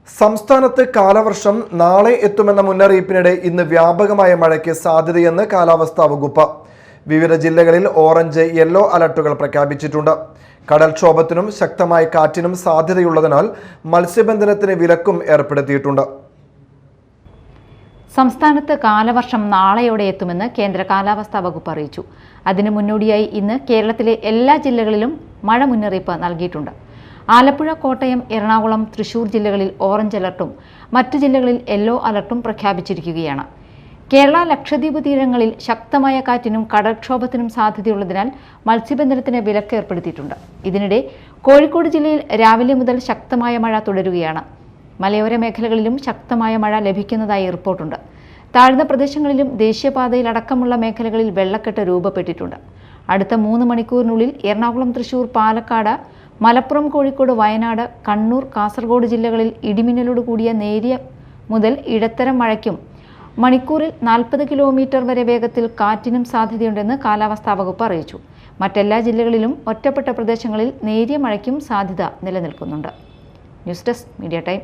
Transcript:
സംസ്ഥാനത്ത് കാലവർഷം നാളെ എത്തുമെന്ന മുന്നറിയിപ്പിനിടെ ഇന്ന് വ്യാപകമായ മഴയ്ക്ക് സാധ്യതയെന്ന് കാലാവസ്ഥാ വകുപ്പ്. വിവിധ ജില്ലകളിൽ ഓറഞ്ച്, യെല്ലോ അലർട്ടുകൾ പ്രഖ്യാപിച്ചിട്ടുണ്ട്. കടൽക്ഷോഭത്തിനും ശക്തമായ കാറ്റിനും സാധ്യതയുള്ളതിനാൽ മത്സ്യബന്ധനത്തിന് വിലക്കും ഏർപ്പെടുത്തിയിട്ടുണ്ട്. സംസ്ഥാനത്ത് കാലവർഷം നാളെയോടെ എത്തുമെന്ന് കേന്ദ്ര കാലാവസ്ഥാ വകുപ്പ് അറിയിച്ചു. അതിനു മുന്നോടിയായി ഇന്ന് കേരളത്തിലെ എല്ലാ ജില്ലകളിലും മഴ മുന്നറിയിപ്പ് നൽകിയിട്ടുണ്ട്. ആലപ്പുഴ, കോട്ടയം, എറണാകുളം, തൃശൂർ ജില്ലകളിൽ ഓറഞ്ച് അലർട്ടും മറ്റു ജില്ലകളിൽ യെല്ലോ അലർട്ടും പ്രഖ്യാപിച്ചിരിക്കുകയാണ്. കേരള, ലക്ഷദ്വീപ് തീരങ്ങളിൽ ശക്തമായ കാറ്റിനും കടൽക്ഷോഭത്തിനും സാധ്യതയുള്ളതിനാൽ മത്സ്യബന്ധനത്തിന് വിലക്ക് ഏർപ്പെടുത്തിയിട്ടുണ്ട്. ഇതിനിടെ കോഴിക്കോട് ജില്ലയിൽ രാവിലെ മുതൽ ശക്തമായ മഴ തുടരുകയാണ്. മലയോര മേഖലകളിലും ശക്തമായ മഴ ലഭിക്കുന്നതായി റിപ്പോർട്ടുണ്ട്. താഴ്ന്ന പ്രദേശങ്ങളിലും ദേശീയപാതയിലടക്കമുള്ള മേഖലകളിൽ വെള്ളക്കെട്ട് രൂപപ്പെട്ടിട്ടുണ്ട്. അടുത്ത 3 മണിക്കൂറിനുള്ളിൽ എറണാകുളം, തൃശൂർ, പാലക്കാട്, മലപ്പുറം, കോഴിക്കോട്, വയനാട്, കണ്ണൂർ, കാസർഗോഡ് ജില്ലകളിൽ ഇടിമിന്നലോട് കൂടിയ നേരിയ മുതൽ ഇടത്തരം മഴയ്ക്കും മണിക്കൂറിൽ 40 കിലോമീറ്റർ വരെ വേഗത്തിൽ കാറ്റിനും സാധ്യതയുണ്ടെന്ന് കാലാവസ്ഥാ വകുപ്പ് അറിയിച്ചു. മറ്റെല്ലാ ജില്ലകളിലും ഒറ്റപ്പെട്ട പ്രദേശങ്ങളിൽ നേരിയ മഴയ്ക്കും സാധ്യത നിലനിൽക്കുന്നുണ്ട്. News desk, media time.